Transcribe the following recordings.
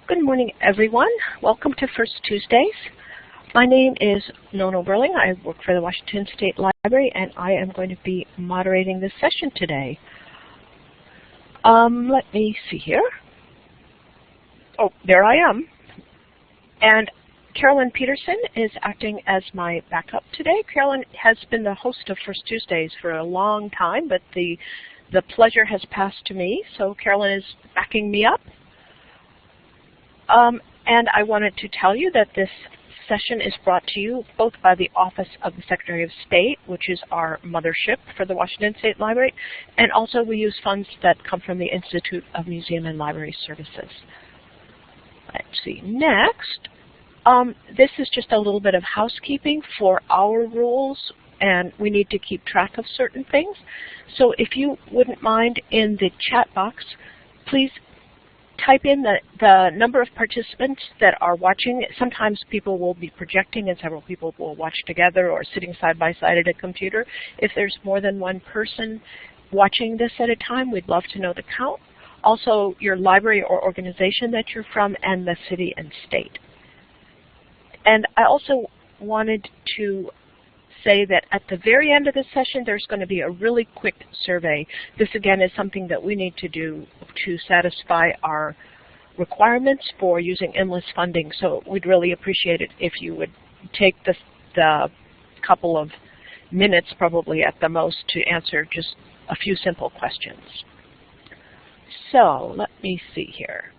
Good morning, everyone. Welcome to First Tuesdays. My name is Nona Burling. I work for the Washington State Library, and I am going to be moderating this session today. Let me see here. Oh, there I am. And Carolyn Peterson is acting as my backup today. Carolyn has been the host of First Tuesdays for a long time, but the pleasure has passed to me, so Carolyn is backing me up. And I wanted to tell you that this session is brought to you both by the Office of the Secretary of State, which is our mothership for the Washington State Library, and also we use funds that come from the Institute of Museum and Library Services. Let's see, next, this is just a little bit of housekeeping for our rules, and we need to keep track of certain things. So if you wouldn't mind, in the chat box, please type in the number of participants that are watching. Sometimes people will be projecting and several people will watch together or sitting side by side at a computer. If there's more than one person watching this at a time, we'd love to know the count. Also, your library or organization that you're from and the city and state. And I also wanted to say that at the very end of the session, there's going to be a really quick survey. This, again, is something that we need to do to satisfy our requirements for using endless funding. So we'd really appreciate it if you would take the couple of minutes, probably at the most, to answer just a few simple questions. So let me see here.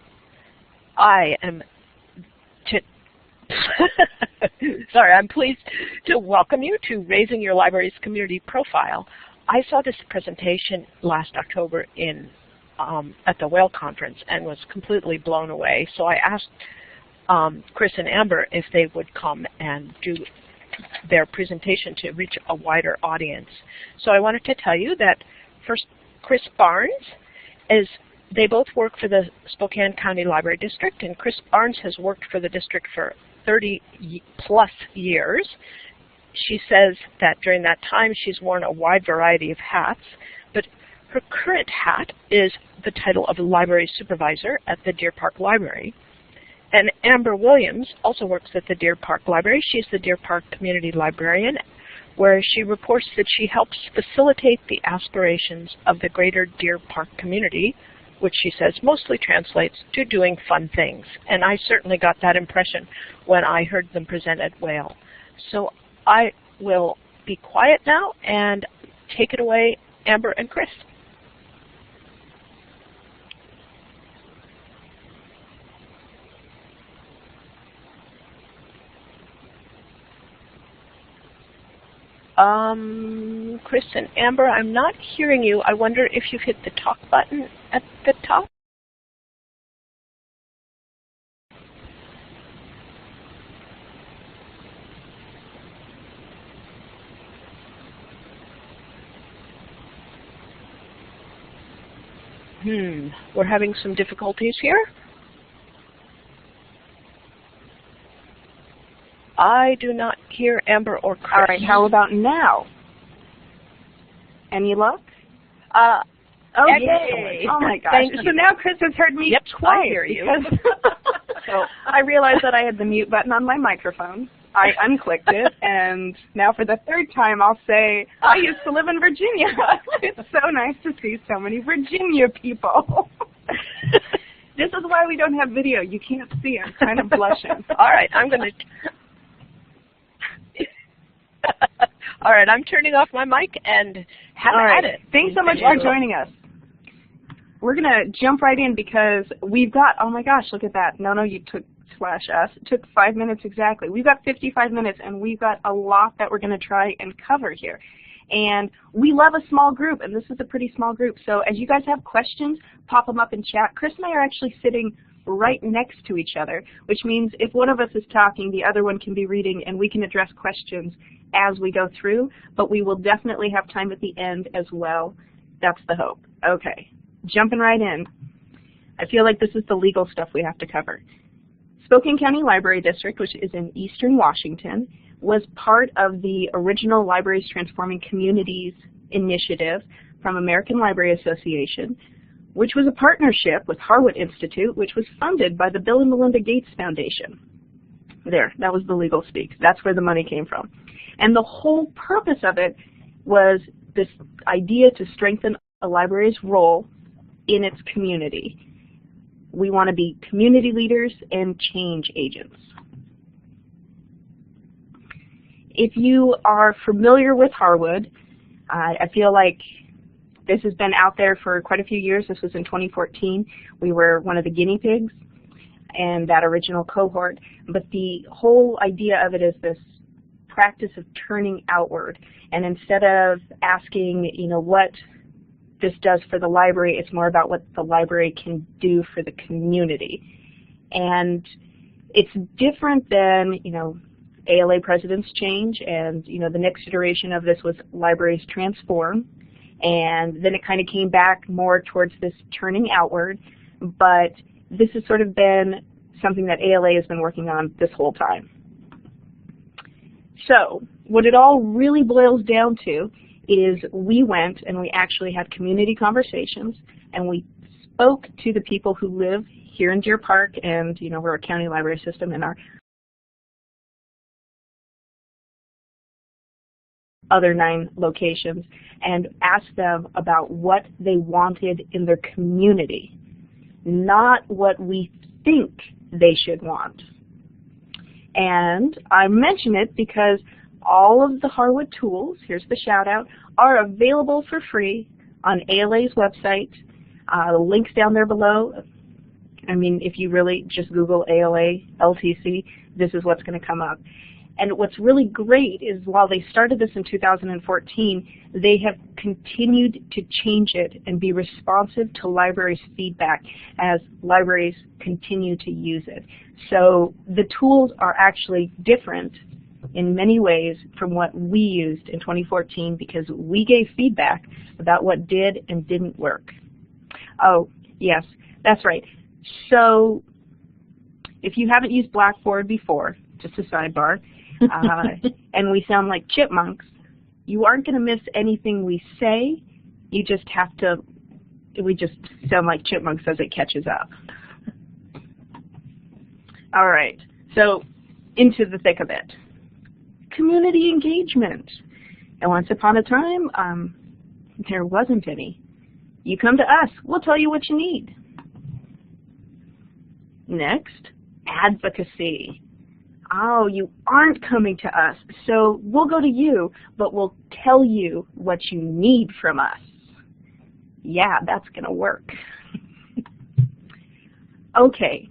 Sorry, I'm pleased to welcome you to Raising Your Library's Community Profile. I saw this presentation last October at the Whale Conference and was completely blown away. So I asked Kris and Amber if they would come and do their presentation to reach a wider audience. So I wanted to tell you that first, Kris Barnes they both work for the Spokane County Library District, and Kris Barnes has worked for the district for 30-plus years. She says that during that time she's worn a wide variety of hats, but her current hat is the title of library supervisor at the Deer Park Library. And Amber Williams also works at the Deer Park Library. She's the Deer Park Community Librarian, where she reports that she helps facilitate the aspirations of the greater Deer Park community, which she says mostly translates to doing fun things. And I certainly got that impression when I heard them present at Whale. So I will be quiet now and take it away, Amber and Kris. Kris and Amber, I'm not hearing you. I wonder if you've hit the talk button at the top. We're having some difficulties here. I do not hear Amber or Kris. All right, how about now? Any luck? Okay. Oh my gosh. Thank So you. now Kris has heard me twice. I hear you. So I realized that I had the mute button on my microphone. I unclicked it, and now for the third time I'll say, I used to live in Virginia. It's so nice to see so many Virginia people. This is why we don't have video. You can't see. I'm kind of blushing. All right, I'm going to... All right, I'm turning off my mic and have at it. Thanks so much for joining us. We're going to jump right in because we've got, oh my gosh, look at that. No, you took /us. It took 5 minutes exactly. We've got 55 minutes, and we've got a lot that we're going to try and cover here. And we love a small group, and this is a pretty small group. So as you guys have questions, pop them up in chat. Kris and I are actually sitting right next to each other, which means if one of us is talking, the other one can be reading, and we can address questions as we go through, but we will definitely have time at the end as well. That's the hope. Okay, jumping right in. I feel like this is the legal stuff we have to cover. Spokane County Library District, which is in eastern Washington, was part of the original Libraries Transforming Communities initiative from American Library Association, which was a partnership with Harwood Institute, which was funded by the Bill and Melinda Gates Foundation. There, that was the legal speak. That's where the money came from. And the whole purpose of it was this idea to strengthen a library's role in its community. We want to be community leaders and change agents. If you are familiar with Harwood, I feel like this has been out there for quite a few years. This was in 2014. We were one of the guinea pigs in that original cohort. But the whole idea of it is this practice of turning outward. And instead of asking, what this does for the library, it's more about what the library can do for the community. And it's different than, ALA Presidents Change, and the next iteration of this was Libraries Transform, and then it kind of came back more towards this turning outward, but this has sort of been something that ALA has been working on this whole time. So what it all really boils down to is we went and we actually had community conversations, and we spoke to the people who live here in Deer Park, and we're a county library system, and our other 9 locations, and asked them about what they wanted in their community, not what we think they should want. And I mention it because all of the Harwood tools, here's the shout out, are available for free on ALA's website. Links down there below. I mean, if you really just Google ALA LTC, this is what's going to come up. And what's really great is while they started this in 2014, they have continued to change it and be responsive to libraries' feedback as libraries continue to use it. So the tools are actually different in many ways from what we used in 2014 because we gave feedback about what did and didn't work. Oh, yes, that's right. So if you haven't used Blackboard before, just a sidebar, and we sound like chipmunks, you aren't going to miss anything we say. You just have to, we just sound like chipmunks as it catches up. All right, so into the thick of it. Community engagement. And once upon a time, there wasn't any. You come to us, we'll tell you what you need. Next, advocacy. Oh, you aren't coming to us, so we'll go to you, but we'll tell you what you need from us. Yeah, that's going to work. Okay,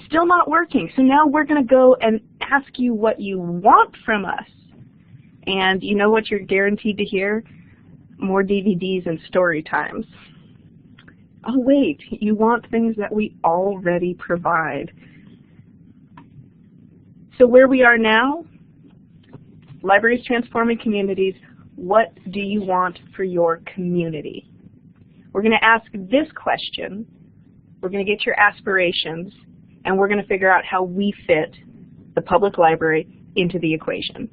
still not working, so now we're going to go and ask you what you want from us. And you know what you're guaranteed to hear? More DVDs and story times. Oh wait, you want things that we already provide. So where we are now, Libraries Transforming Communities, what do you want for your community? We're going to ask this question, we're going to get your aspirations, and we're going to figure out how we fit the public library into the equation.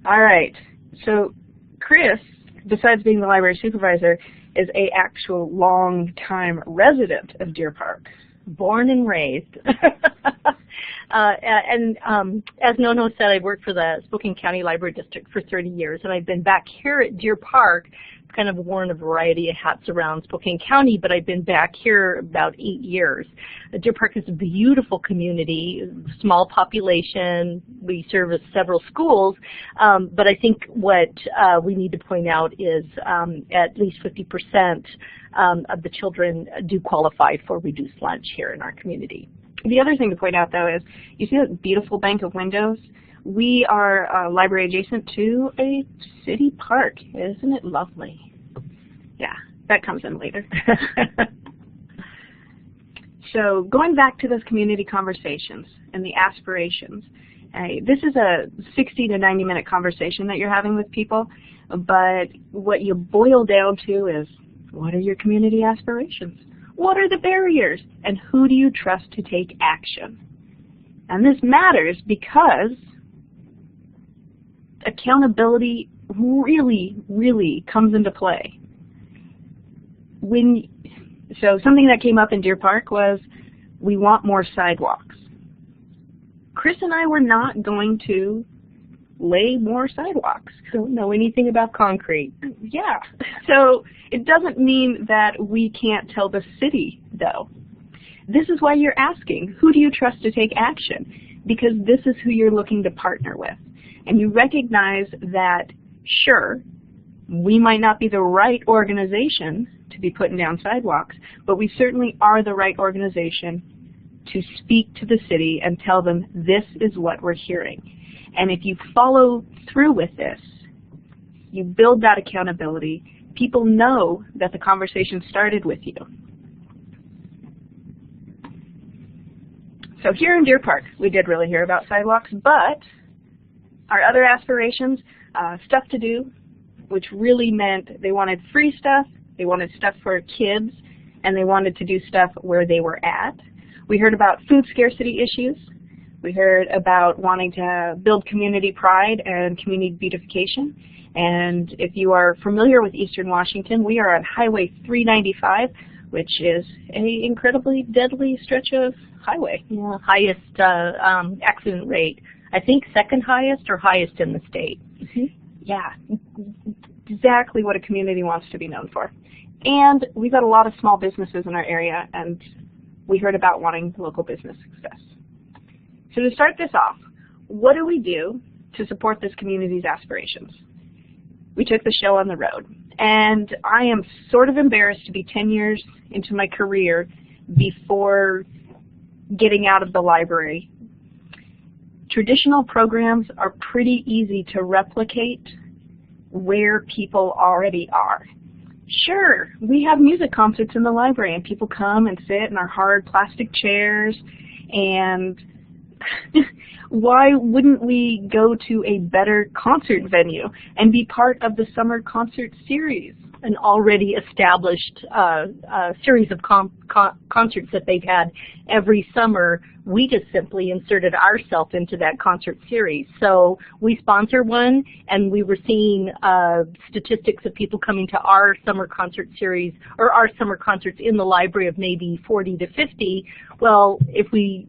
All right, so Kris, besides being the library supervisor, is an actual long-time resident of Deer Park. Born and raised. As Nono said, I worked for the Spokane County Library District for 30 years, and I've been back here at Deer Park, kind of worn a variety of hats around Spokane County, but I've been back here about 8 years. Deer Park is a beautiful community, small population. We service several schools, but I think what we need to point out is at least 50% of the children do qualify for reduced lunch here in our community. The other thing to point out, though, is you see that beautiful bank of windows? We are a library adjacent to a city park. Isn't it lovely? Yeah, that comes in later. So going back to those community conversations and the aspirations, this is a 60 to 90 minute conversation that you're having with people, but what you boil down to is, what are your community aspirations? What are the barriers? And who do you trust to take action? And this matters because accountability really, really comes into play. So something that came up in Deer Park was we want more sidewalks. Kris and I were not going to lay more sidewalks. Don't know anything about concrete. Yeah. So it doesn't mean that we can't tell the city, though. This is why you're asking, who do you trust to take action? Because this is who you're looking to partner with. And you recognize that, sure, we might not be the right organization to be putting down sidewalks, but we certainly are the right organization to speak to the city and tell them this is what we're hearing. And if you follow through with this, you build that accountability, people know that the conversation started with you. So here in Deer Park, we did really hear about sidewalks, but our other aspirations, stuff to do, which really meant they wanted free stuff, they wanted stuff for kids, and they wanted to do stuff where they were at. We heard about food scarcity issues. We heard about wanting to build community pride and community beautification. And if you are familiar with Eastern Washington, we are on Highway 395, which is an incredibly deadly stretch of highway. Yeah, highest accident rate. I think second highest or highest in the state. Yeah, exactly what a community wants to be known for. And we've got a lot of small businesses in our area, and we heard about wanting local business success. So to start this off, what do we do to support this community's aspirations? We took the show on the road, and I am sort of embarrassed to be 10 years into my career before getting out of the library. Traditional programs are pretty easy to replicate where people already are. Sure, we have music concerts in the library, and people come and sit in our hard plastic chairs, and why wouldn't we go to a better concert venue and be part of the summer concert series? An already established series of concerts that they've had every summer. We just simply inserted ourselves into that concert series. So we sponsor one, and we were seeing statistics of people coming to our summer concert series, or our summer concerts in the library, of maybe 40 to 50. Well, if we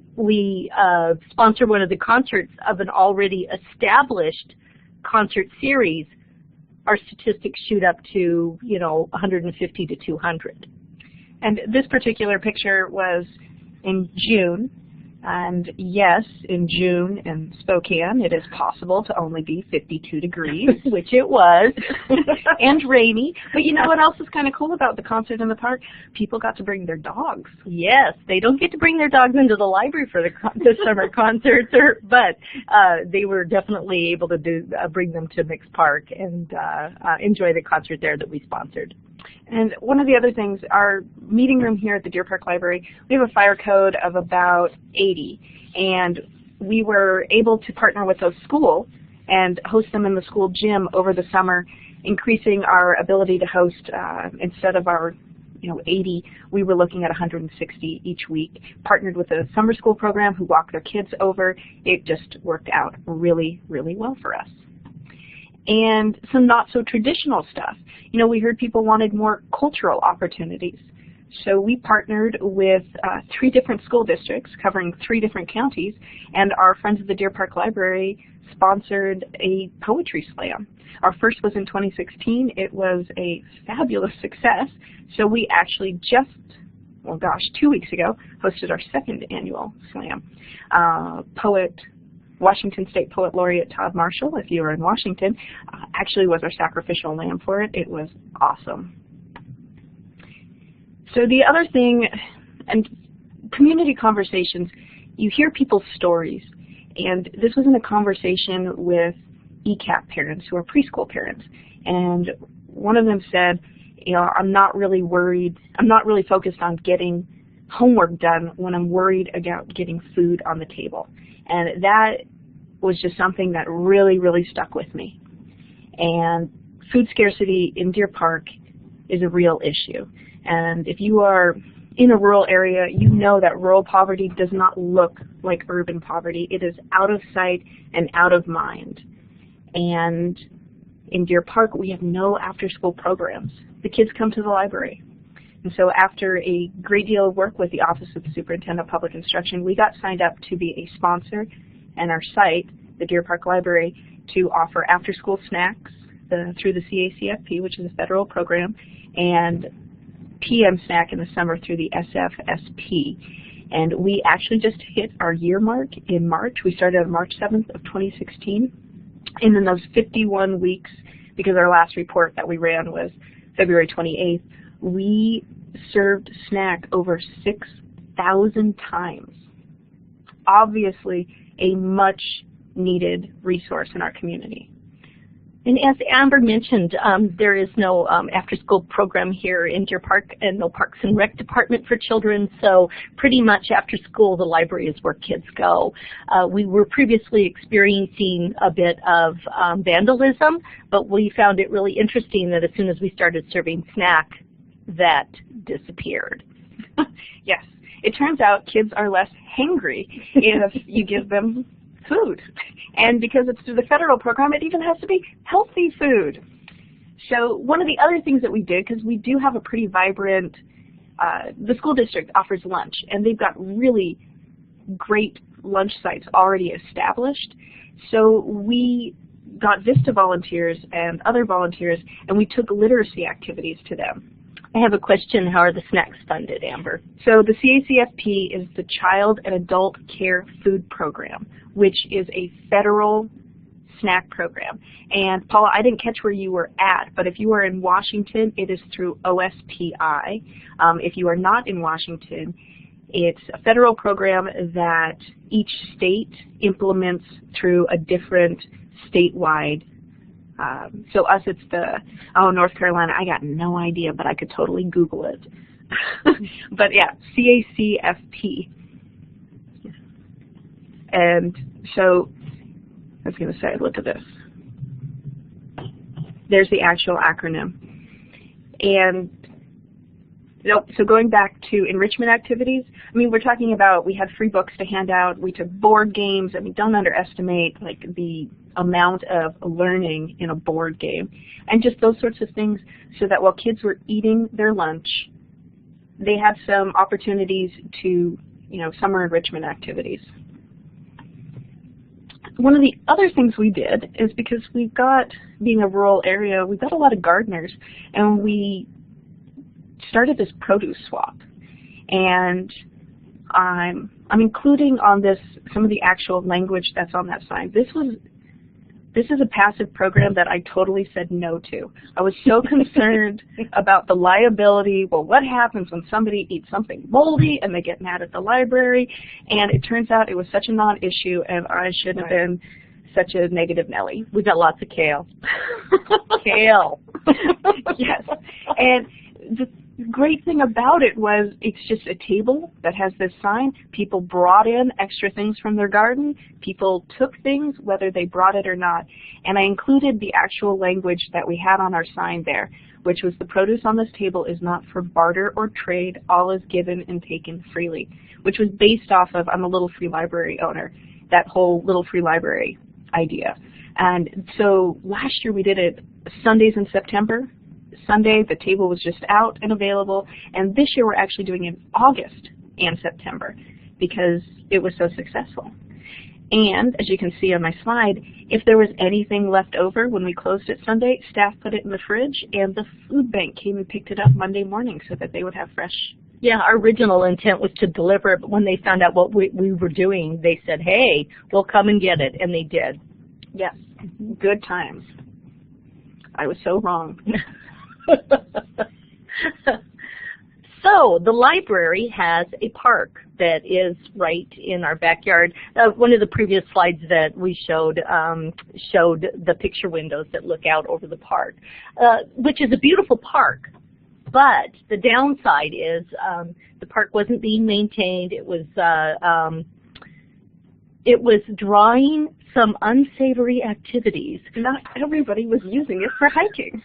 sponsor one of the concerts of an already established concert series, our statistics shoot up to, 150 to 200. And this particular picture was in June. And yes, in June in Spokane, it is possible to only be 52 degrees, which it was, and rainy. But you know what else is kind of cool about the concert in the park? People got to bring their dogs. Yes, they don't get to bring their dogs into the library for the summer concerts, but they were definitely able to bring them to Mix Park and enjoy the concert there that we sponsored. And one of the other things, our meeting room here at the Deer Park Library, we have a fire code of about 80, and we were able to partner with a school and host them in the school gym over the summer, increasing our ability to host, instead of our 80, we were looking at 160 each week. Partnered with a summer school program who walked their kids over. It just worked out really, really well for us. And some not so traditional stuff. We heard people wanted more cultural opportunities. So we partnered with 3 different school districts covering 3 different counties, and our Friends of the Deer Park Library sponsored a poetry slam. Our first was in 2016. It was a fabulous success. So we actually just, 2 weeks ago, hosted our 2nd annual slam. Washington State Poet Laureate Todd Marshall, if you were in Washington, actually was our sacrificial lamb for it. It was awesome. So the other thing, and community conversations, you hear people's stories. And this was in a conversation with ECAP parents who are preschool parents. And one of them said, I'm not really focused on getting homework done when I'm worried about getting food on the table. And that was just something that really, really stuck with me. And food scarcity in Deer Park is a real issue. And if you are in a rural area, you know that rural poverty does not look like urban poverty. It is out of sight and out of mind. And in Deer Park, we have no after-school programs. The kids come to the library. And so after a great deal of work with the Office of the Superintendent of Public Instruction, we got signed up to be a sponsor, and our site, the Deer Park Library, to offer after-school snacks through the CACFP, which is a federal program, and PM snack in the summer through the SFSP. And we actually just hit our year mark in March. We started on March 7th of 2016. And in those 51 weeks, because our last report that we ran was February 28th, we served snack over 6,000 times. Obviously, a much needed resource in our community. And as Amber mentioned, there is no after-school program here in Deer Park and no Parks and Rec department for children, so pretty much after school the library is where kids go. We were previously experiencing a bit of vandalism, but we found it really interesting that as soon as we started serving snack, that disappeared. Yes. It turns out kids are less hangry if you give them food. And because it's through the federal program, it even has to be healthy food. So one of the other things that we did, because we do have a pretty vibrant, the school district offers lunch, and they've got really great lunch sites already established. So we got VISTA volunteers and other volunteers, and we took literacy activities to them. I have a question. How are the snacks funded, Amber? So the CACFP is the Child and Adult Care Food Program, which is a federal snack program. And Paula, I didn't catch where you were at, but if you are in Washington, it is through OSPI. If you are not in Washington, it's a federal program that each state implements through a different statewide. So us, it's the, North Carolina, I got no idea, but I could totally Google it. But yeah, CACFP. And so, I was going to say, look at this. There's the actual acronym. And so going back to enrichment activities, I mean, we're talking about, we had free books to hand out, we took board games, and we don't underestimate like the amount of learning in a board game, and just those sorts of things, so that while kids were eating their lunch, they had some opportunities to, summer enrichment activities. One of the other things we did is, because we've got, being a rural area, we've got a lot of gardeners, and we started this produce swap. And I'm including on this some of the actual language that's on that sign. This is a passive program that I totally said no to. I was so concerned about the liability. Well, what happens when somebody eats something moldy and they get mad at the library? And it turns out it was such a non-issue, and I shouldn't have been such a negative Nellie. We got lots of kale. Kale. Yes. And the great thing about it was it's just a table that has this sign. People brought in extra things from their garden. People took things, whether they brought it or not. And I included the actual language that we had on our sign there, which was, the produce on this table is not for barter or trade. All is given and taken freely, which was based off of, I'm a Little Free Library owner, that whole Little Free Library idea. And so last year we did it Sundays in September. Sunday, the table was just out and available, and this year we're actually doing it in August and September because it was so successful. And as you can see on my slide, if there was anything left over when we closed it Sunday, staff put it in the fridge, and the food bank came and picked it up Monday morning so that they would have fresh. Yeah, our original intent was to deliver it, but when they found out what we were doing, they said, hey, we'll come and get it, and they did. Yes, good times. I was so wrong. So the library has a park that is right in our backyard. One of the previous slides that we showed showed the picture windows that look out over the park, which is a beautiful park. But the downside is the park wasn't being maintained. It was drawing some unsavory activities. Not everybody was using it for hiking.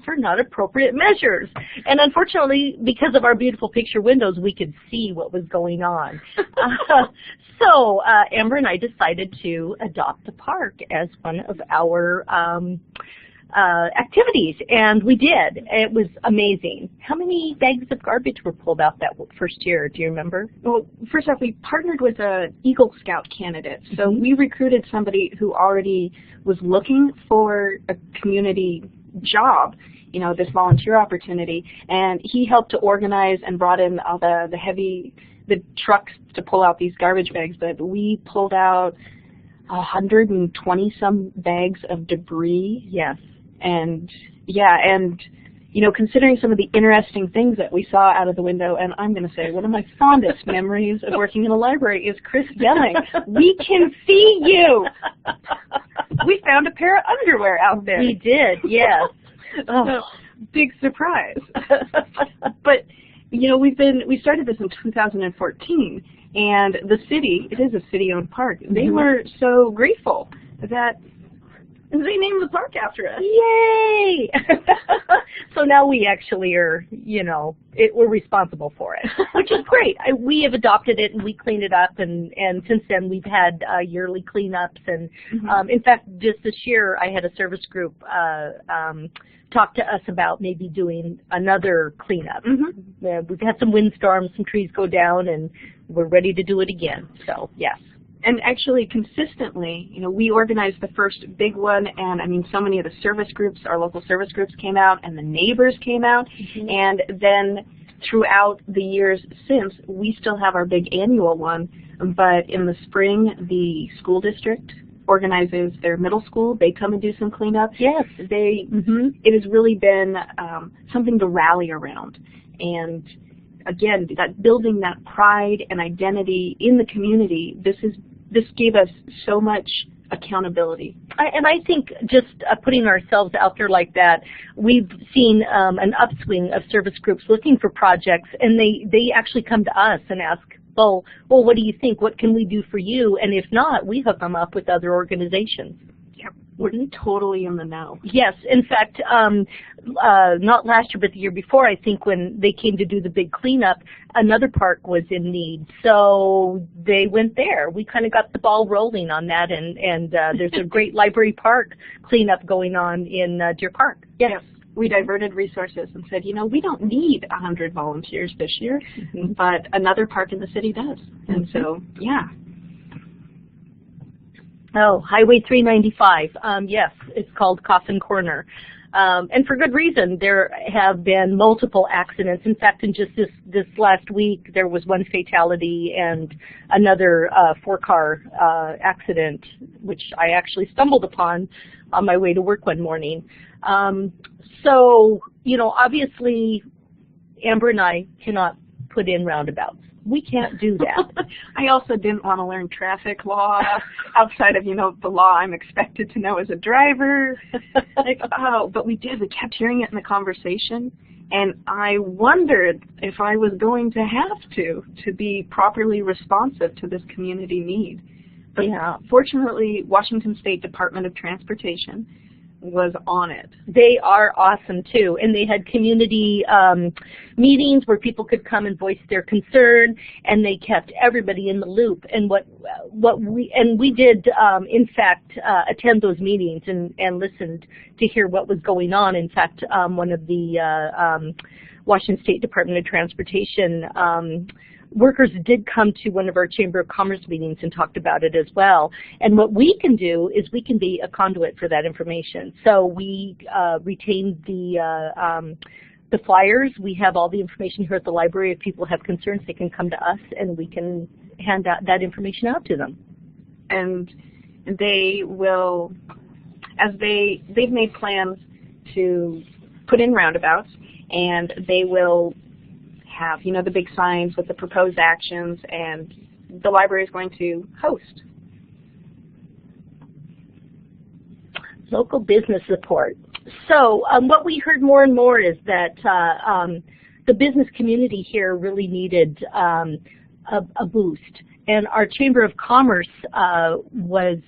For not appropriate measures. And unfortunately, because of our beautiful picture windows, we could see what was going on. So Amber and I decided to adopt the park as one of our activities, and we did. It was amazing. How many bags of garbage were pulled out that first year? Do you remember? Well, first off, we partnered with an Eagle Scout candidate. So we recruited somebody who already was looking for a community job, you know, this volunteer opportunity, and he helped to organize and brought in all the trucks to pull out these garbage bags. But we pulled out 120 some bags of debris. Yes. And yeah, and you know, considering some of the interesting things that we saw out of the window, and I'm going to say one of my fondest memories of working in a library is Kris yelling, "We can see you!" We found a pair of underwear out there. We did, yes. So, big surprise. But you know, we started this in 2014, and the city, it is a city-owned park, they were so grateful that they named the park after us. Yay! So now we actually are, you know, we're responsible for it, which is great. We have adopted it and we cleaned it up, and since then we've had yearly cleanups. And in fact, just this year I had a service group talk to us about maybe doing another cleanup. We've had some windstorms, some trees go down, and we're ready to do it again. So yes. And actually, consistently, you know, we organized the first big one, and I mean, so many of the service groups, our local service groups came out, and the neighbors came out, and then throughout the years since, we still have our big annual one, but in the spring, the school district organizes their middle school. They come and do some cleanup. Yes. It has really been something to rally around, and again, that building that pride and identity in the community, this gave us so much accountability. And I think just putting ourselves out there like that, we've seen an upswing of service groups looking for projects, and they actually come to us and ask, well, what do you think? What can we do for you? And if not, we hook them up with other organizations. We're totally in the know. Yes. In fact, not last year, but the year before, I think when they came to do the big cleanup, another park was in need. So they went there. We kind of got the ball rolling on that, and there's a great library park cleanup going on in Deer Park. Yes. We diverted resources and said, you know, we don't need 100 volunteers this year, but another park in the city does. And so, yeah. Oh, Highway 395. Yes, it's called Coffin Corner. And for good reason. There have been multiple accidents. In fact, in just this last week, there was one fatality and another four-car accident, which I actually stumbled upon on my way to work one morning. So, you know, obviously, Amber and I cannot put in roundabouts. We can't do that. I also didn't want to learn traffic law outside of, you know, the law I'm expected to know as a driver. Like, oh, but we did. We kept hearing it in the conversation, and I wondered if I was going to have to be properly responsive to this community need. But yeah, fortunately, Washington State Department of Transportation was on it. They are awesome too, and they had community meetings where people could come and voice their concern, and they kept everybody in the loop. And we did in fact attend those meetings and listened to hear what was going on. In fact, one of the Washington State Department of Transportation workers did come to one of our Chamber of Commerce meetings and talked about it as well. And what we can do is we can be a conduit for that information. So we retained the flyers. We have all the information here at the library. If people have concerns, they can come to us and we can hand out that information out to them. And they will, as they've made plans to put in roundabouts, and they will have, you know, the big signs with the proposed actions, and the library is going to host. Local business support. So what we heard more and more is that the business community here really needed a boost. And our Chamber of Commerce was,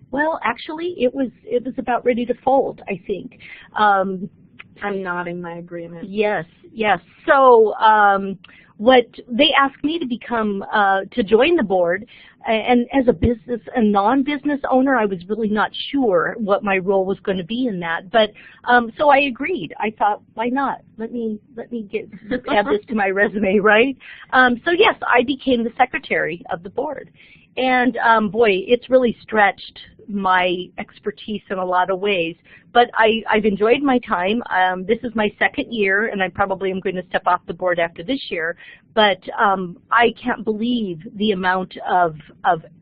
well, actually, it was about ready to fold, I think. I'm nodding my agreement. Yes, yes. So what they asked me to become, to join the board, and as a non-business owner, I was really not sure what my role was going to be in that. But so I agreed. I thought, why not? Let me add this to my resume, right? So yes, I became the secretary of the board. And boy, it's really stretched my expertise in a lot of ways. But I've enjoyed my time. This is my second year, and I probably am going to step off the board after this year. But I can't believe the amount of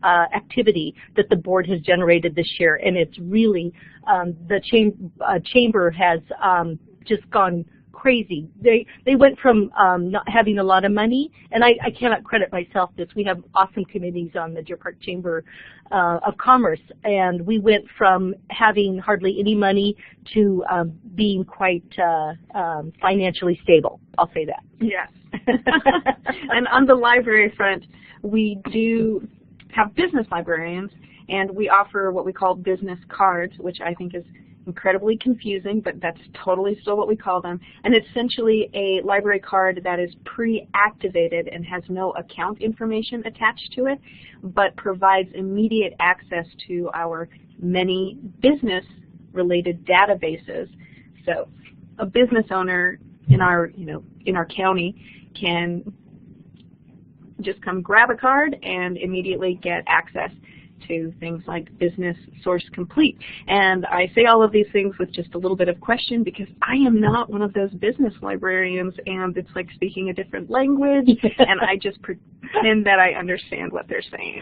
activity that the board has generated this year. And it's really, the chamber has just gone crazy. They went from not having a lot of money, and I cannot credit myself this. We have awesome committees on the Deer Park Chamber of Commerce, and we went from having hardly any money to being quite financially stable. I'll say that. Yes. And on the library front, we do have business librarians, and we offer what we call business cards, which I think is incredibly confusing, but that's totally still what we call them. And it's essentially a library card that is pre-activated and has no account information attached to it, but provides immediate access to our many business-related databases. So a business owner in our county can just come grab a card and immediately get access to things like Business Source Complete. And I say all of these things with just a little bit of question because I am not one of those business librarians, and it's like speaking a different language, and I just pretend that I understand what they're saying.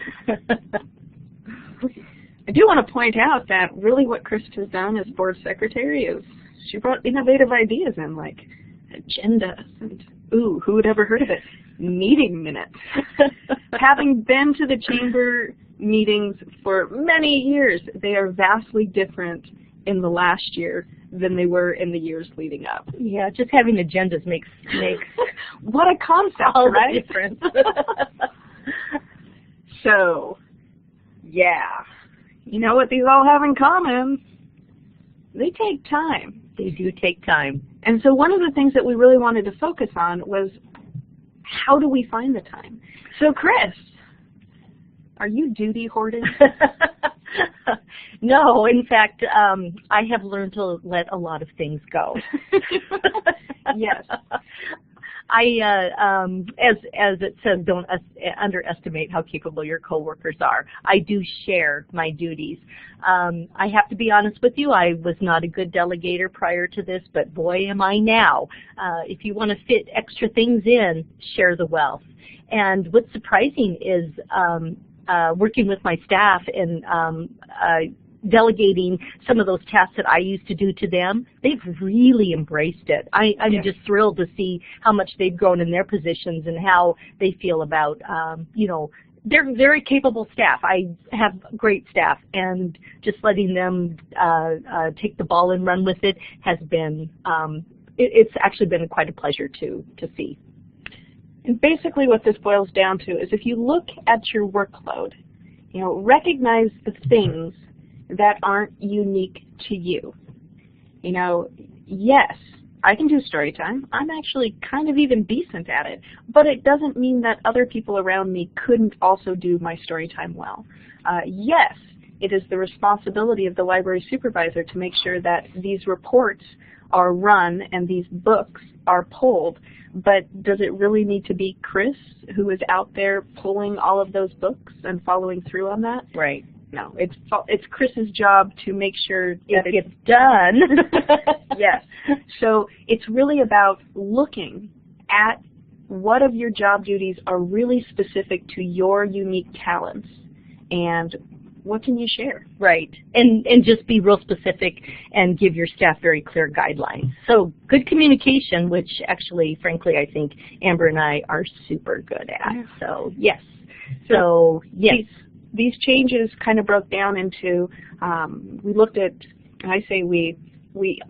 I do want to point out that really what Kris has done as board secretary is she brought innovative ideas in, like agendas and, ooh, who would ever heard of it? Meeting minutes. Having been to the chamber meetings for many years, they are vastly different in the last year than they were in the years leading up. Yeah, just having agendas makes what a concept, all right? the difference. So, yeah, you know what these all have in common? They take time. They do take time. And so one of the things that we really wanted to focus on was how do we find the time? So Kris, are you duty hoarding? No, in fact, I have learned to let a lot of things go. Yes. As it says, don't underestimate how capable your coworkers are. I do share my duties. I have to be honest with you, I was not a good delegator prior to this, but boy am I now. If you want to fit extra things in, share the wealth. And what's surprising is working with my staff and delegating some of those tasks that I used to do to them, they've really embraced it. I'm just thrilled to see how much they've grown in their positions and how they feel about, they're very capable staff. I have great staff, and just letting them take the ball and run with it has been, it's actually been quite a pleasure to see. And basically what this boils down to is if you look at your workload, recognize the things that aren't unique to you. Yes, I can do story time. I'm actually kind of even decent at it, but it doesn't mean that other people around me couldn't also do my story time well. Yes, it is the responsibility of the library supervisor to make sure that these reports are run and these books are pulled, but does it really need to be Kris who is out there pulling all of those books and following through on that? Right. No, it's Kris's job to make sure that it gets done. Yes. So it's really about looking at what of your job duties are really specific to your unique talents and what can you share? Right. And just be real specific and give your staff very clear guidelines. So good communication, which actually, frankly, I think Amber and I are super good at. Yeah. So, yes. So yes. These changes kind of broke down into, we looked at, and I say we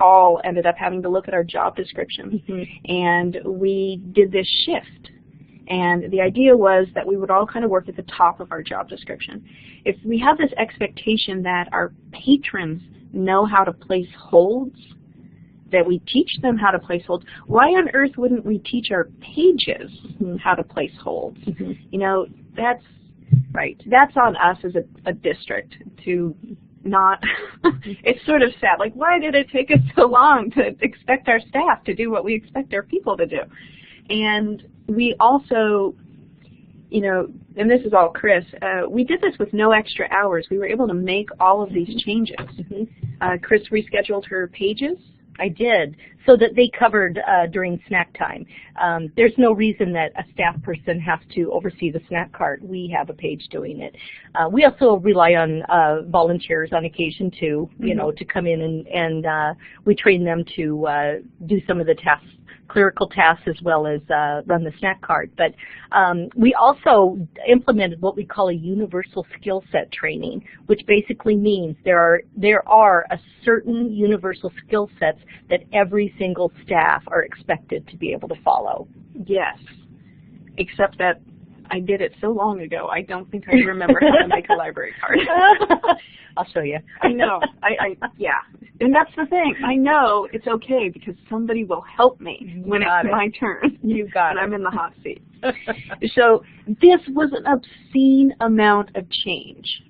all ended up having to look at our job descriptions, and we did this shift. And the idea was that we would all kind of work at the top of our job description. If we have this expectation that our patrons know how to place holds that we teach them how to place holds. Why on earth wouldn't we teach our pages how to place holds? You know, that's right. That's on us as a district to not, it's sort of sad. Like, why did it take us so long to expect our staff to do what we expect our people to do? And we also, you know, and this is all Kris, we did this with no extra hours. We were able to make all of these changes. Kris rescheduled her pages. I did, so that they covered during snack time. There's no reason that a staff person has to oversee the snack cart. We have a page doing it. We also rely on volunteers on occasion too, you know, to come in and we train them to do some of the tasks, clerical tasks, as well as run the snack cart. But we also implemented what we call a universal skill set training, which basically means there are a certain universal skill sets that every single staff are expected to be able to follow. Yes, except that I did it so long ago, I don't think I remember how to make a library card. I'll show you. I know. Yeah. And that's the thing. I know it's okay because somebody will help me when it's my turn. You got it. And I'm in the hot seat. So this was an obscene amount of change,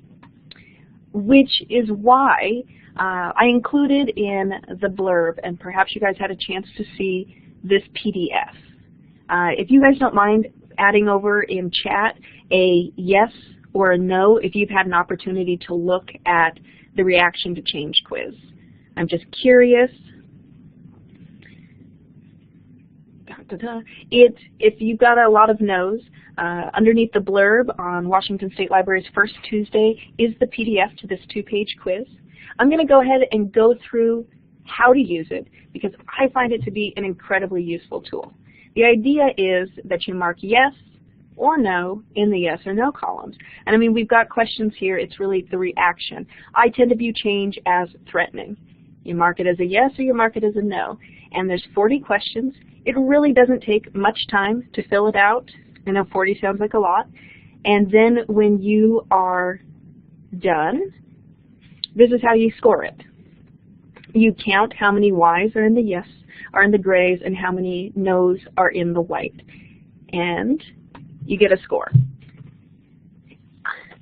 which is why I included in the blurb, and perhaps you guys had a chance to see this PDF. If you guys don't mind adding over in chat a yes or a no if you've had an opportunity to look at the reaction to change quiz. I'm just curious. If you've got a lot of no's, underneath the blurb on Washington State Library's first Tuesday is the PDF to this 2-page quiz. I'm going to go ahead and go through how to use it because I find it to be an incredibly useful tool. The idea is that you mark yes or no in the yes or no columns. And I mean, we've got questions here. It's really the reaction. I tend to view change as threatening. You mark it as a yes or you mark it as a no. And there's 40 questions. It really doesn't take much time to fill it out. I know 40 sounds like a lot. And then when you are done, this is how you score it. You count how many Y's are in the yes, are in the grays, and how many no's are in the white. And you get a score.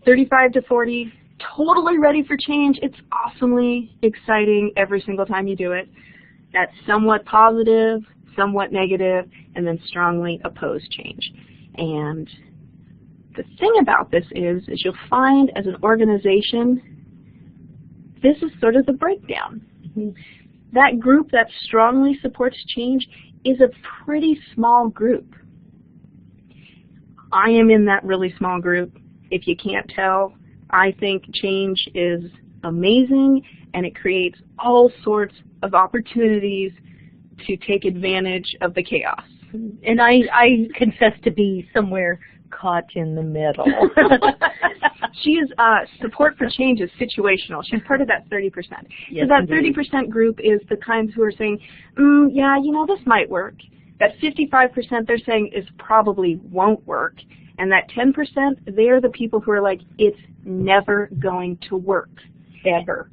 35 to 40, totally ready for change. It's awesomely exciting every single time you do it. That's somewhat positive, somewhat negative, and then strongly opposed change. And the thing about this is you'll find as an organization, this is sort of the breakdown. That group that strongly supports change is a pretty small group. I am in that really small group. If you can't tell, I think change is amazing and it creates all sorts of opportunities to take advantage of the chaos. And I confess to be somewhere caught in the middle. She's support for change is situational. She's part of that 30%. Yes, so that 30% group is the kinds who are saying, yeah, you know, this might work. That 55% they're saying is probably won't work. And that 10%, they're the people who are like, it's never going to work, ever.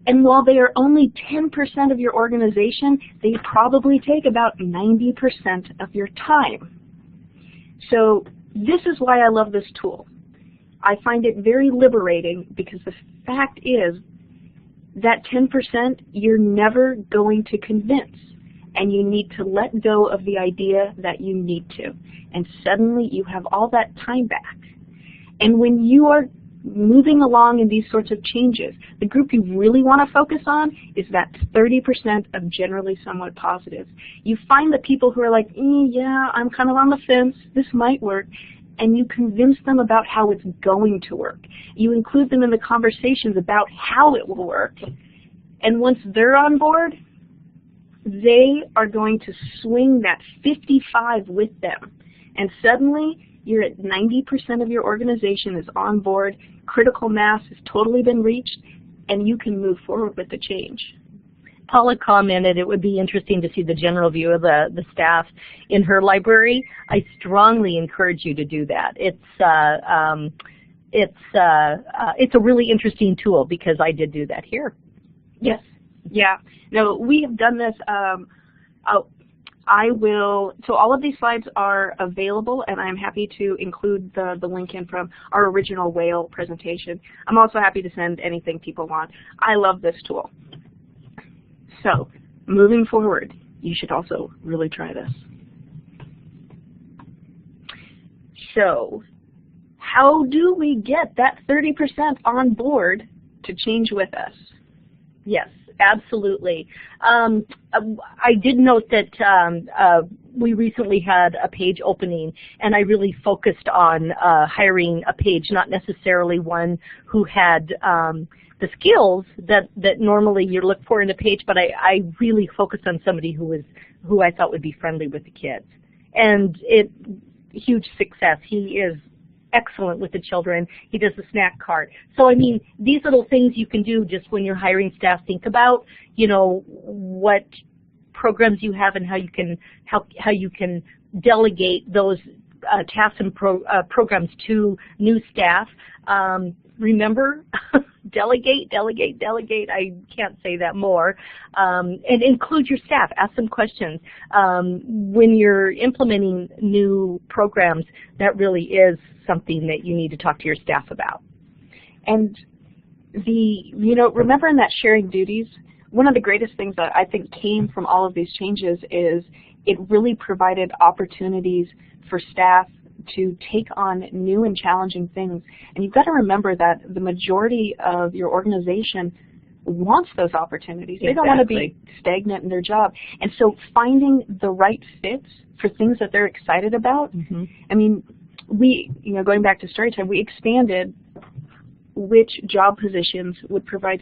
And while they are only 10% of your organization, they probably take about 90% of your time. So this is why I love this tool. I find it very liberating because the fact is that 10% you're never going to convince. And you need to let go of the idea that you need to. And suddenly you have all that time back. And when you are moving along in these sorts of changes, the group you really want to focus on is that 30% of generally somewhat positive. You find the people who are like, yeah, I'm kind of on the fence, this might work, and you convince them about how it's going to work. You include them in the conversations about how it will work. And once they're on board, they are going to swing that 55 with them. And suddenly, you're at 90% of your organization is on board, critical mass has totally been reached, and you can move forward with the change. Paula commented it would be interesting to see the general view of the staff in her library. I strongly encourage you to do that. It's a really interesting tool because I did do that here. Yes. Yeah. No, we have done this. So all of these slides are available, and I'm happy to include the link in from our original whale presentation. I'm also happy to send anything people want. I love this tool. So moving forward, you should also really try this. So how do we get that 30% on board to change with us? Yes, absolutely. I did note that we recently had a page opening, and I really focused on hiring a page, not necessarily one who had the skills that normally you look for in a page, but I really focused on somebody who I thought would be friendly with the kids. And huge success. He is excellent with the children. He does the snack cart. So I mean, these little things you can do just when you're hiring staff. Think about, you know, what programs you have and how you can delegate those tasks and programs to new staff. Remember, delegate, delegate, delegate. I can't say that more. And include your staff. Ask them questions. When you're implementing new programs, that really is something that you need to talk to your staff about. And remember in that sharing duties, one of the greatest things that I think came from all of these changes is it really provided opportunities for staff to take on new and challenging things. And you've got to remember that the majority of your organization wants those opportunities. They don't want to be stagnant in their job. And so finding the right fits for things that they're excited about, I mean, going back to story time, we expanded which job positions would provide.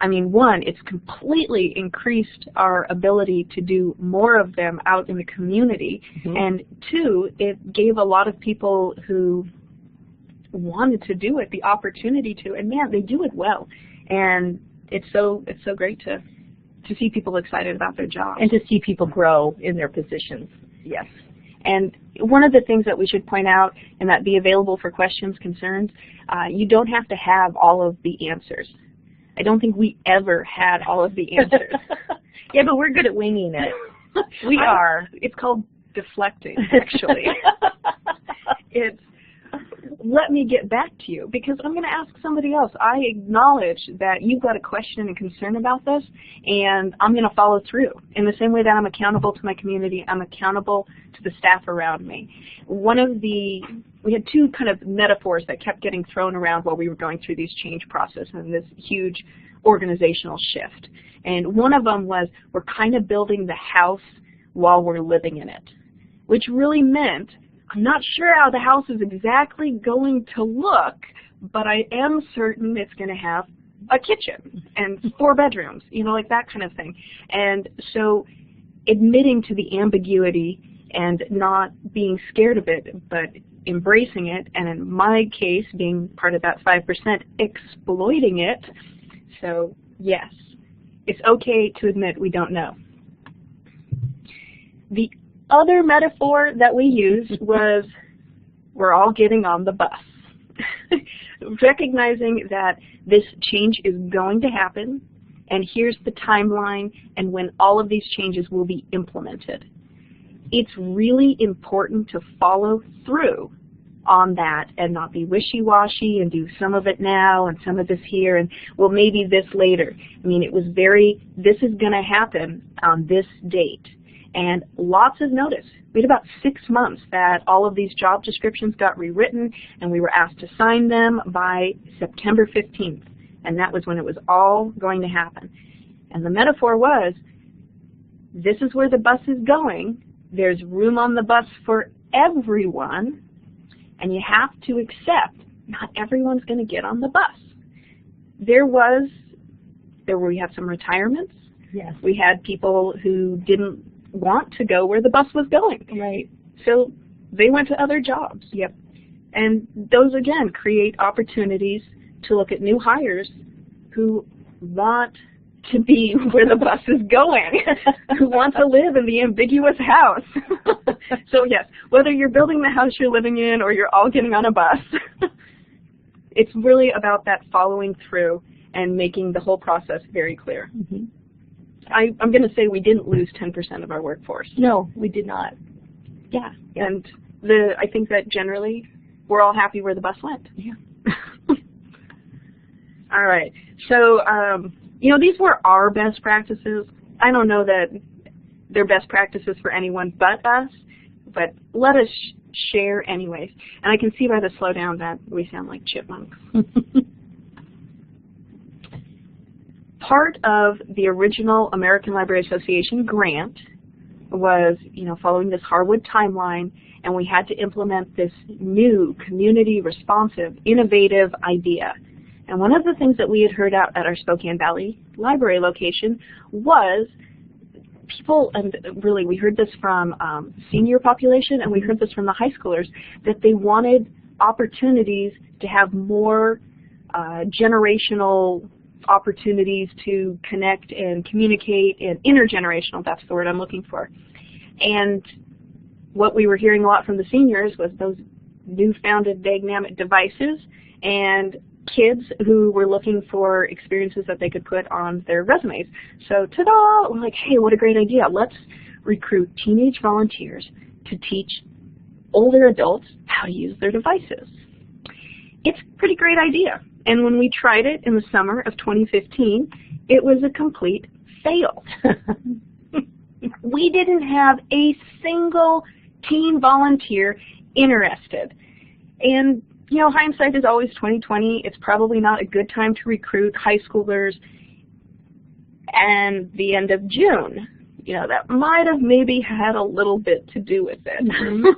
I mean, one, it's completely increased our ability to do more of them out in the community, and two, it gave a lot of people who wanted to do it the opportunity to, and man, they do it well, and it's so great to see people excited about their jobs. And to see people grow in their positions. Yes. And one of the things that we should point out, and that be available for questions, concerns, you don't have to have all of the answers. I don't think we ever had all of the answers. Yeah, but we're good at winging it. We are. It's called deflecting, actually. It's, let me get back to you, because I'm going to ask somebody else. I acknowledge that you've got a question and concern about this, and I'm going to follow through. In the same way that I'm accountable to my community, I'm accountable to the staff around me. We had two kind of metaphors that kept getting thrown around while we were going through these change process and this huge organizational shift. And one of them was, we're kind of building the house while we're living in it, which really meant, I'm not sure how the house is exactly going to look, but I am certain it's going to have a kitchen and 4 bedrooms, like that kind of thing. And so admitting to the ambiguity and not being scared of it, but embracing it, and in my case, being part of that 5%, exploiting it. So yes, it's okay to admit we don't know. The other metaphor that we used was, we're all getting on the bus. Recognizing that this change is going to happen, and here's the timeline and when all of these changes will be implemented. It's really important to follow through on that and not be wishy-washy and do some of it now and some of this here and, well, maybe this later. I mean, it was this is going to happen on this date. And lots of notice. We had about 6 months that all of these job descriptions got rewritten, and we were asked to sign them by September 15th. And that was when it was all going to happen. And the metaphor was, this is where the bus is going. There's room on the bus for everyone, and you have to accept not everyone's going to get on the bus. We had some retirements. Yes. We had people who didn't want to go where the bus was going. Right. So they went to other jobs. Yep. And those, again, create opportunities to look at new hires who want to be where the bus is going, who want to live in the ambiguous house. So yes, whether you're building the house you're living in or you're all getting on a bus, it's really about that following through and making the whole process very clear. I'm going to say we didn't lose 10% of our workforce. No, we did not. Yeah, and I think that generally we're all happy where the bus went. Yeah. All right. So, you know, these were our best practices. I don't know that they're best practices for anyone but us, but let us share anyways. And I can see by the slowdown that we sound like chipmunks. Part of the original American Library Association grant was, you know, following this Harwood timeline, and we had to implement this new community responsive, innovative idea. And one of the things that we had heard out at our Spokane Valley Library location was people, and really we heard this from senior population, and we heard this from the high schoolers, that they wanted opportunities to have more generational opportunities to connect and communicate, and intergenerational, that's the word I'm looking for. And what we were hearing a lot from the seniors was those new-founded dynamic devices and kids who were looking for experiences that they could put on their resumes. So ta-da! We're like, hey, what a great idea. Let's recruit teenage volunteers to teach older adults how to use their devices. It's a pretty great idea. And when we tried it in the summer of 2015, it was a complete fail. We didn't have a single teen volunteer interested. And you know, hindsight is always 20/20. It's probably not a good time to recruit high schoolers and the end of June. You know, that might have maybe had a little bit to do with it.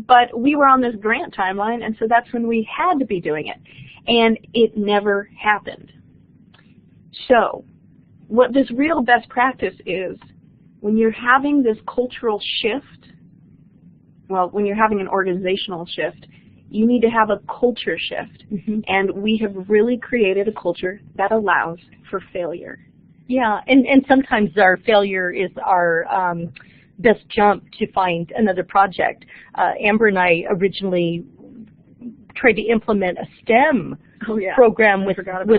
But we were on this grant timeline, and so that's when we had to be doing it. And it never happened. So what this real best practice is, when you're having this cultural shift, well, when you're having an organizational shift, you need to have a culture shift. And we have really created a culture that allows for failure. Yeah, and sometimes our failure is our best jump to find another project. Amber and I originally tried to implement a STEM program with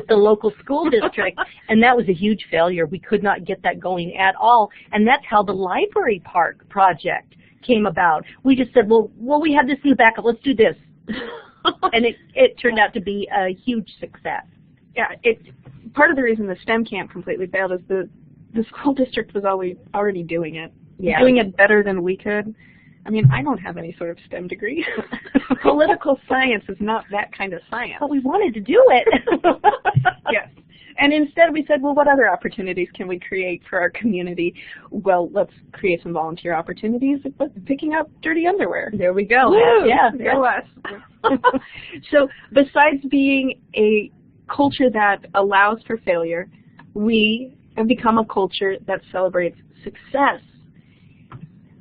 the local school district, and that was a huge failure. We could not get that going at all, and that's how the library park project came about. We just said, well, we have this in the backup, let's do this. And it turned out to be a huge success. Yeah, part of the reason the STEM camp completely failed is the school district was already doing it. Yeah. Doing it better than we could. I mean, I don't have any sort of STEM degree. Political science is not that kind of science. But we wanted to do it. Yes. And instead we said, well, what other opportunities can we create for our community? Well, let's create some volunteer opportunities with picking up dirty underwear. There we go. Woo! Yeah, go us. So besides being a culture that allows for failure, we have become a culture that celebrates success.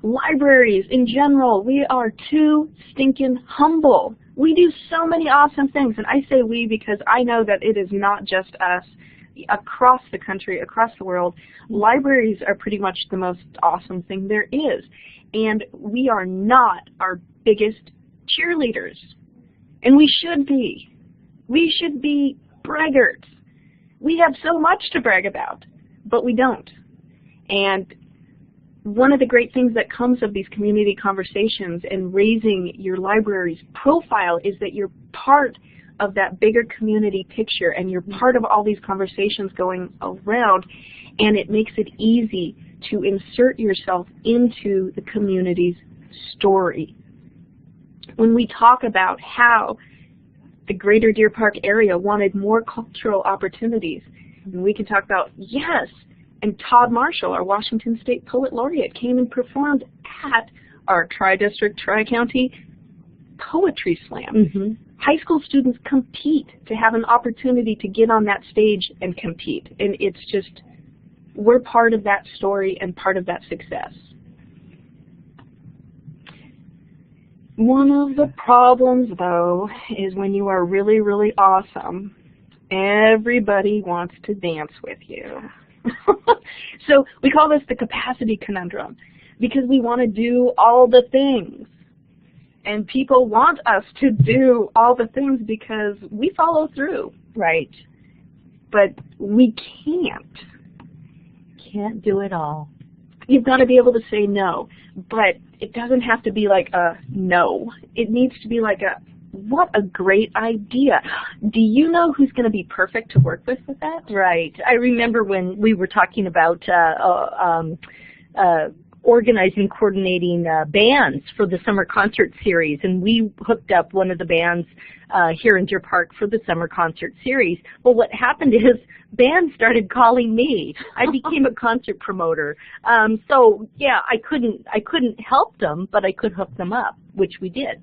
Libraries in general, we are too stinking humble. We do so many awesome things, and I say we because I know that it is not just us. Across the country, across the world, libraries are pretty much the most awesome thing there is. And we are not our biggest cheerleaders. And we should be. We should be braggarts. We have so much to brag about, but we don't. And one of the great things that comes of these community conversations and raising your library's profile is that you're part of that bigger community picture, and you're part of all these conversations going around, and it makes it easy to insert yourself into the community's story. When we talk about how the greater Deer Park area wanted more cultural opportunities, and we can talk about, yes, and Todd Marshall, our Washington State Poet Laureate, came and performed at our Tri-District, Tri-County Poetry Slam. High school students compete to have an opportunity to get on that stage and compete. And it's just, we're part of that story and part of that success. One of the problems, though, is when you are really, really awesome, everybody wants to dance with you. So we call this the Capacity Conundrum, because we want to do all the things. And people want us to do all the things because we follow through. Right. but we can't. Can't do it all. You've got to be able to say no, but it doesn't have to be like a no. It needs to be like a, what a great idea. Do you know who's going to be perfect to work with that? Right. I remember when we were talking about organizing, coordinating bands for the summer concert series, and we hooked up one of the bands here in Deer Park for the summer concert series. Well, what happened is bands started calling me. I became a concert promoter. So yeah, I couldn't help them, but I could hook them up, which we did.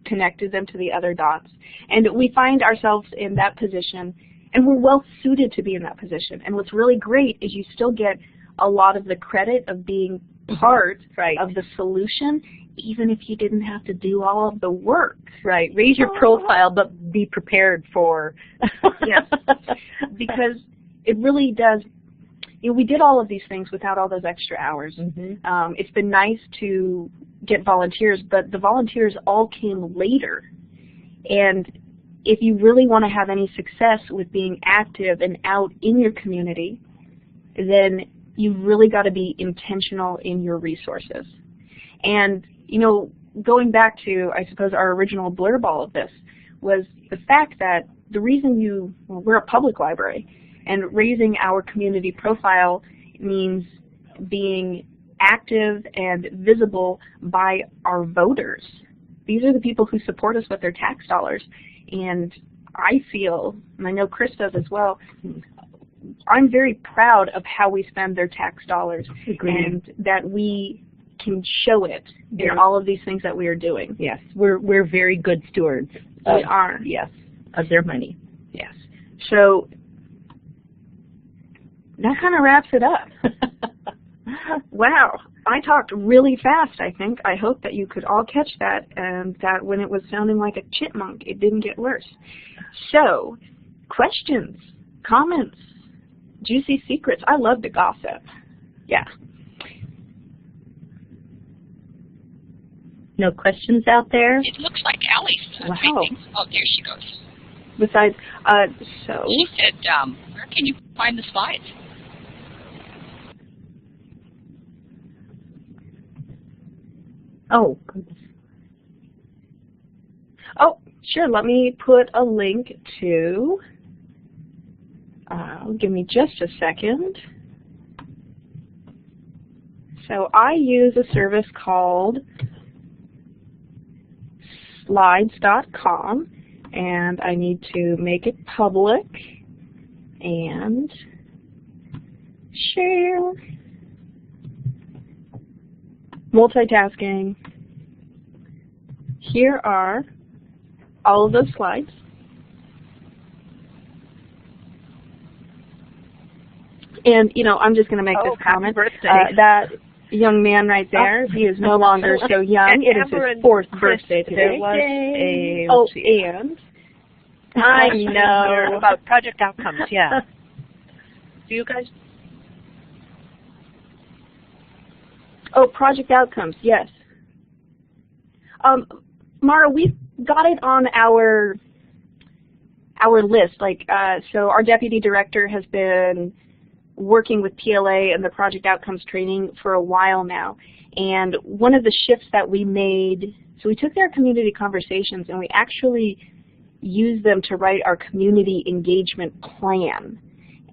Connected them to the other dots. And we find ourselves in that position, and we're well suited to be in that position. And what's really great is you still get a lot of the credit of being part of the solution, even if you didn't have to do all of the work. Right. Raise your profile, but be prepared for. Yes. Because it really does. You know, we did all of these things without all those extra hours. It's been nice to get volunteers, but the volunteers all came later. And if you really want to have any success with being active and out in your community, then you've really got to be intentional in your resources. And, you know, going back to, I suppose, our original blurb all of this was the fact that the reason we're a public library, and raising our community profile means being active and visible by our voters. These are the people who support us with their tax dollars. And I feel, and I know Kris does as well, I'm very proud of how we spend their tax dollars. Agreed. And that we can show it in all of these things that we are doing. Yes, we're very good stewards. We are. Yes, of their money. Yes. So that kind of wraps it up. Wow, I talked really fast, I think. I hope that you could all catch that, and that when it was sounding like a chipmunk, it didn't get worse. So, questions, comments, juicy secrets. I love to gossip. Yeah. No questions out there? It looks like Allie's Wow. typing. Oh, there she goes. Besides, so... She said, where can you find the slides? Oh, goodness. Oh, sure. Let me put a link to, give me just a second. So I use a service called slides.com, and I need to make it public and share. Multitasking. Here are all of those slides. And, you know, I'm just going to make this comment. That young man right there, he is no longer so young. It is his 4th birthday today. There was a, and I know about project outcomes, yeah. Do you guys? Oh, project outcomes, yes. Mara, we've got it on our list. Like, so our deputy director has been working with PLA and the project outcomes training for a while now. And one of the shifts that we made, so we took their community conversations and we actually used them to write our community engagement plan.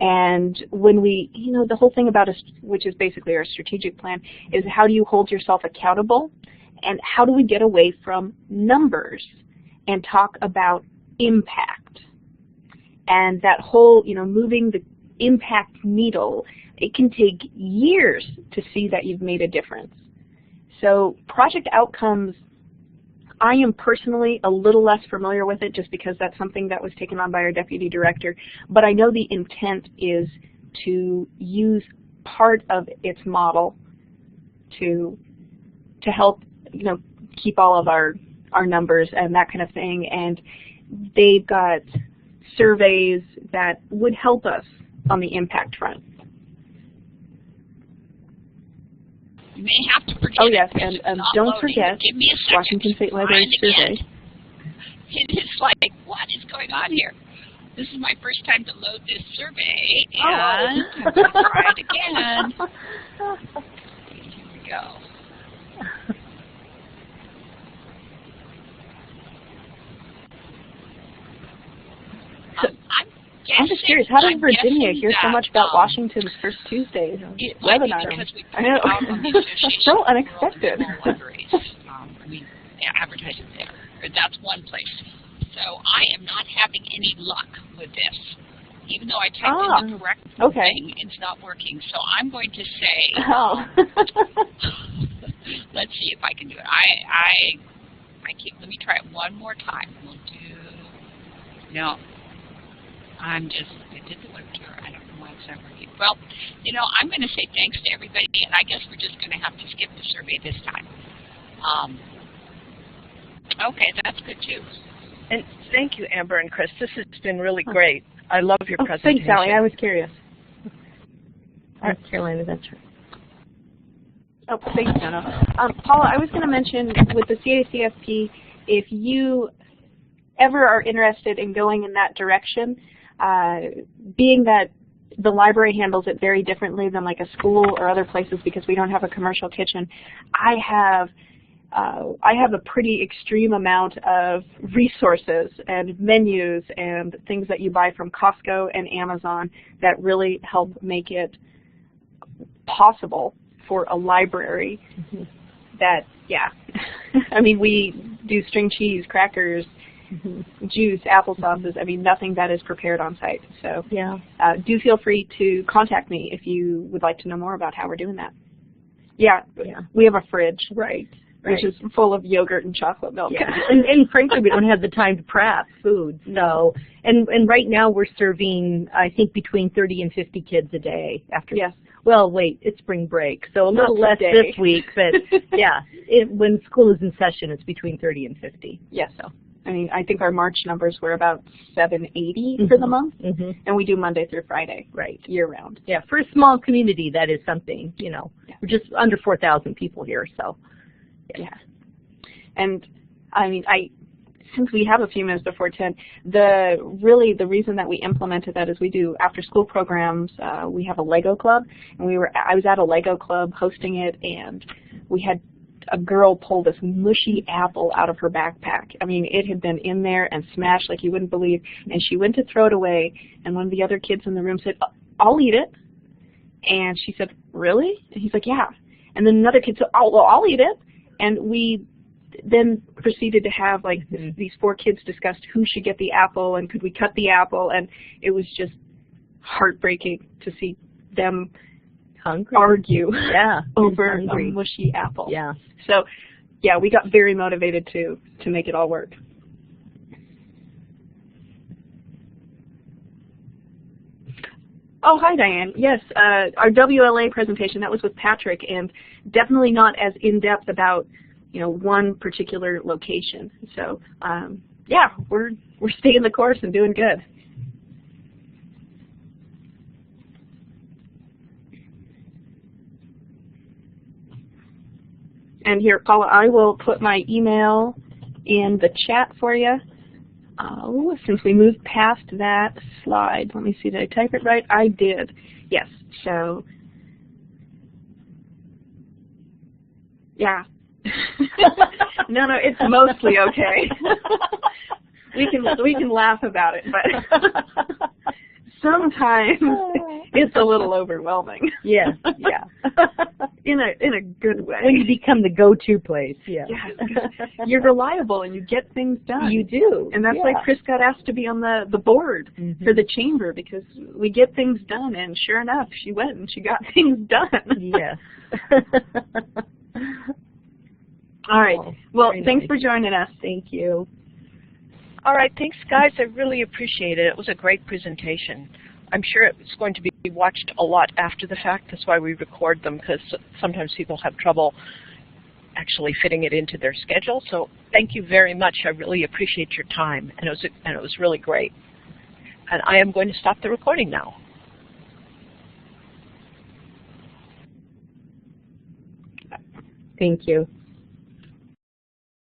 And when we, you know, the whole thing about us, which is basically our strategic plan, is how do you hold yourself accountable, and how do we get away from numbers and talk about impact. And that whole, you know, moving the impact needle, it can take years to see that you've made a difference. So project outcomes, I am personally a little less familiar with it just because that's something that was taken on by our deputy director, but I know the intent is to use part of its model to help, you know, keep all of our numbers and that kind of thing. And they've got surveys that would help us on the impact front. You may have to forget. Oh yes, and don't forget Give me a second. Washington State Library survey. It is like, what is going on here? This is my first time to load this survey, and I'm going to try it again. Here we go. I'm just curious, how did Virginia hear so much about Washington's First Tuesday webinar? Because we I know. So unexpected. We advertise it there. That's one place. So I am not having any luck with this. Even though I typed in the correct thing, it's not working. So I'm going to say, let's see if I can do it. Let me try it one more time. We'll do, no. It didn't work here. I don't know why it's not working. Well, I'm going to say thanks to everybody, and I guess we're just going to have to skip the survey this time. Okay, that's good too. And thank you, Amber and Kris. This has been really great. I love your presentation. Thanks, Sally. I was curious. Carolina, that's right. Oh, thanks, Jenna. Paula, I was going to mention with the CACFP, if you ever are interested in going in that direction, being that the library handles it very differently than like a school or other places because we don't have a commercial kitchen, I have a pretty extreme amount of resources and menus and things that you buy from Costco and Amazon that really help make it possible for a library that, I mean, we do string cheese, crackers, juice, applesauces, I mean, nothing that is prepared on site. So do feel free to contact me if you would like to know more about how we're doing that. We have a fridge. Which is full of yogurt and chocolate milk. And frankly, we don't have the time to prep food. So, and right now we're serving, I think, between 30 and 50 kids a day. After. Well, wait, it's spring break, so a little less this week. But when school is in session, it's between 30 and 50. So. I mean, I think our March numbers were about 780 for the month, and we do Monday through Friday, year-round. For a small community, that is something, We're just under 4,000 people here, so. And, I mean, since we have a few minutes before 10, the reason that we implemented that is we do after-school programs. We have a Lego club, and I was at a Lego club hosting it, and we had a girl pull this mushy apple out of her backpack. I mean, it had been in there and smashed like you wouldn't believe. And she went to throw it away, and one of the other kids in the room said, "I'll eat it." And she said, "Really?" And he's like, "Yeah." And then another kid said, "Oh, well, I'll eat it." And we then proceeded to have like these 4 kids discussed who should get the apple and could we cut the apple. And it was just heartbreaking to see them argue over a mushy apple. So, we got very motivated to make it all work. Oh, hi, Diane. Yes, our WLA presentation, that was with Patrick, and definitely not as in-depth about, one particular location. So, we're staying the course and doing good. And here, Paula, I will put my email in the chat for you. Since we moved past that slide, let me see, did I type it right? I did. Yes, so, no, it's mostly okay. we can laugh about it, but sometimes it's a little overwhelming. Yeah. In a good way. When you become the go-to place, you're reliable and you get things done. You do. And that's why Kris got asked to be on the board for the chamber, because we get things done, and sure enough, she went and she got things done. Yes. All right. Well, thanks for joining us. Thank you. All right, thanks, guys. I really appreciate it. It was a great presentation. I'm sure it's going to be watched a lot after the fact. That's why we record them, because sometimes people have trouble actually fitting it into their schedule. So thank you very much. I really appreciate your time, and it was really great. And I am going to stop the recording now. Thank you.